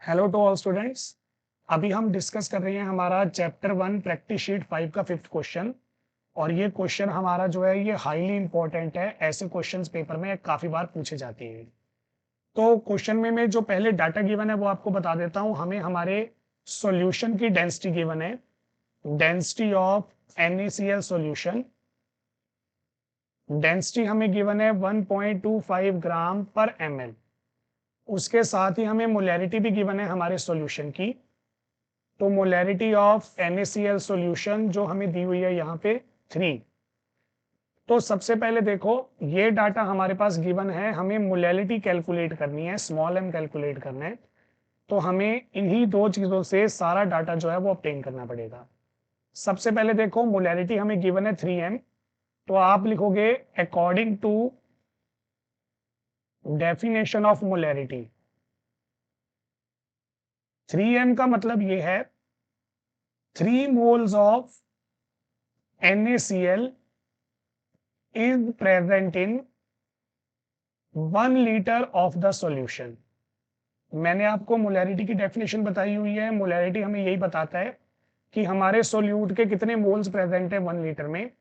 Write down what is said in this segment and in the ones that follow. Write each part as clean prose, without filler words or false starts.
Hello to all students. अभी हम discuss कर रहे हैं हमारा चैप्टर 1 प्रैक्टिस शीट 5 का 5th क्वेश्चन। और ये क्वेश्चन हमारा जो है ये हाईली इंपॉर्टेंट है। ऐसे क्वेश्चंस पेपर में काफ़ी बार पूछे जाते हैं। तो क्वेश्चन में मैं जो पहले डाटा गिवन है वो आपको बता देता हूँ। हमें हमारे सॉल्यूशन की डेंसिटी गिवन है, density of NaCl solution. Density हमें गिवन है 1.25 ग्राम पर ml। उसके साथ ही हमें मोलैरिटी भी गिवन है हमारे सॉल्यूशन की। तो मोलैरिटी ऑफ NaCl सॉल्यूशन जो हमें दी हुई है यहाँ पे 3। तो सबसे पहले देखो, ये डाटा हमारे पास गिवन है, हमें मोलैरिटी कैलकुलेट करनी है, स्मॉल m कैलकुलेट करना है। तो हमें इन्हीं दो चीजों से सारा डाटा जो है वो ऑब्टेन करना पड़ेगा। सबसे पहले देखो, मोलैरिटी हमें गिवन है 3m। तो आप लिखोगे according to definition of molarity. 3m का मतलब ये है 3 moles of NaCl is present in 1 liter of the solution। मैंने आपको मोलैरिटी की डेफिनेशन बताई हुई है। मोलैरिटी हमें यही बताता है कि हमारे सोल्यूट के कितने मोल्स प्रेजेंट है 1 लीटर में।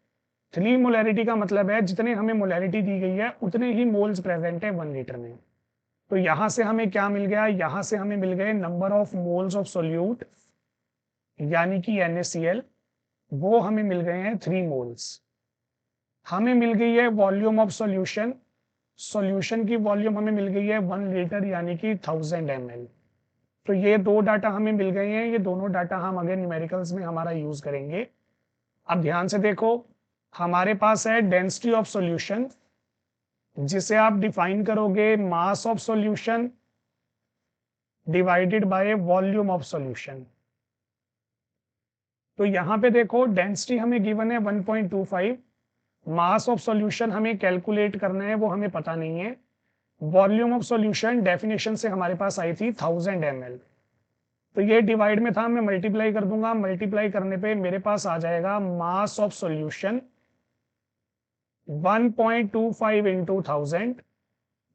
3 मोलैरिटी का मतलब है जितने हमें मोलैरिटी दी गई है उतने ही मोल्स प्रेजेंट है 1 लीटर में। तो यहां से हमें क्या मिल गया, यहां से हमें मिल गए number of moles of solute यानी कि NaCl, वो हमें मिल गए हैं 3 मोल्स। हमें मिल गई है वॉल्यूम ऑफ सॉल्यूशन। सॉल्यूशन की वॉल्यूम हमें मिल गई है 1 लीटर यानी कि 1000 ml। तो ये दो डाटा हमें मिल गए हैं। ये दोनों डाटा हम अगर न्यूमेरिकल्स में हमारा यूज करेंगे। अब ध्यान से देखो, हमारे पास है डेंसिटी ऑफ सॉल्यूशन, जिसे आप डिफाइन करोगे mass of solution divided by volume of solution. तो यहां पे देखो, डेंसिटी हमें गिवन है 1.25, मास ऑफ सॉल्यूशन हमें कैलकुलेट करना है, वो हमें पता नहीं है। वॉल्यूम ऑफ सॉल्यूशन डेफिनेशन से हमारे पास आई थी 1000 ml। तो ये डिवाइड में था, मैं मल्टीप्लाई कर दूंगा। मल्टीप्लाई करने पे मेरे पास आ जाएगा मास ऑफ सॉल्यूशन 1.25 इंटू 1000।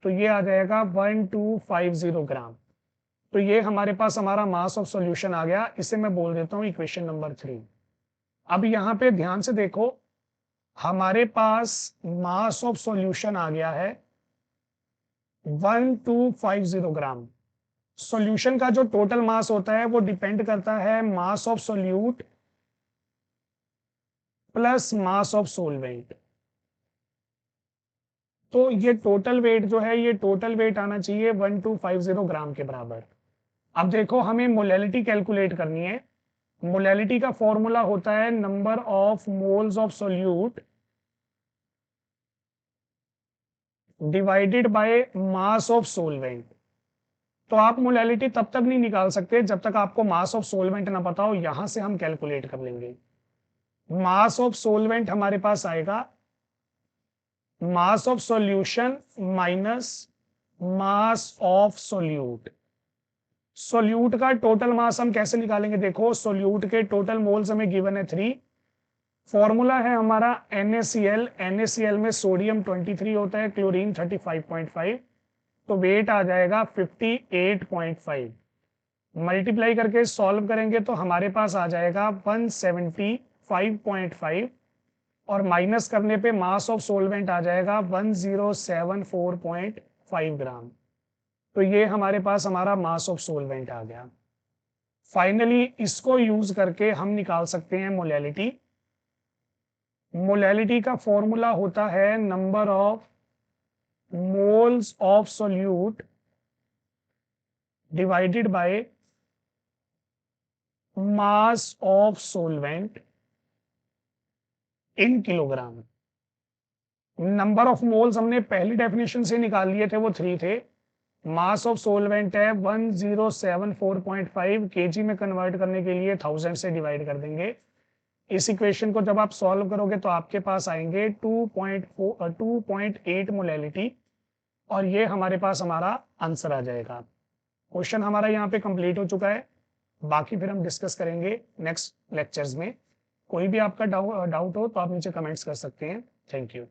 तो ये आ जाएगा 1250 ग्राम। तो ये हमारे पास हमारा मास ऑफ सॉल्यूशन आ गया। इसे मैं बोल देता हूँ इक्वेशन नंबर 3। अब यहाँ पे ध्यान से देखो, हमारे पास मास ऑफ सॉल्यूशन आ गया है 1250 ग्राम। सॉल्यूशन का जो टोटल मास होता है वो डिपेंड करता है mass of solute plus mass of solvent. तो ये टोटल वेट जो है, ये टोटल वेट आना चाहिए 1250 ग्राम के बराबर। अब देखो, हमें मोलैलिटी कैलकुलेट करनी है। मोलैलिटी का फॉर्मूला होता है number of moles of solute divided by mass of solvent. तो आप मोलैलिटी तब तक नहीं निकाल सकते जब तक आपको मास ऑफ सोलवेंट ना पता हो। यहां से हम कैलकुलेट कर लेंगे। मास ऑफ सोलवेंट हमारे पास आएगा mass of solution minus mass of solute. Solute का टोटल मास हम कैसे निकालेंगे, देखो सोल्यूट के टोटल मोल्स हमें गिवन है 3। फॉर्मूला है हमारा NaCl। NaCl में सोडियम 23 होता है, क्लोरीन 35.5। तो वेट आ जाएगा 58.5। मल्टीप्लाई करके सॉल्व करेंगे तो हमारे पास आ जाएगा 175.5। और माइनस करने पे मास ऑफ सोलवेंट आ जाएगा 1074.5 ग्राम। तो ये हमारे पास हमारा मास ऑफ सोलवेंट आ गया। फाइनली इसको यूज करके हम निकाल सकते हैं मोलैलिटी। मोलैलिटी का फॉर्मूला होता है number of moles of solute divided by mass of solvent in kilogram. Number of moles हमने पहली डेफिनेशन से निकाल लिए थे, वो 3 थे। मास ऑफ सोलवेंट है 1074.5, केजी में कन्वर्ट करने के लिए 1000 से डिवाइड कर देंगे। इस इक्वेशन को जब आप सॉल्व करोगे तो आपके पास आएंगे 2.8 मोलैलिटी। और ये हमारे पास हमारा आंसर आ जाएगा। क्वेश्चन हमारा यहाँ पे कंप्लीट हो चुका है। बाकी फिर हम डिस्कस करेंगे नेक्स्ट लेक्चर्स में। कोई भी आपका डाउट हो तो आप नीचे कमेंट्स कर सकते हैं। Thank you.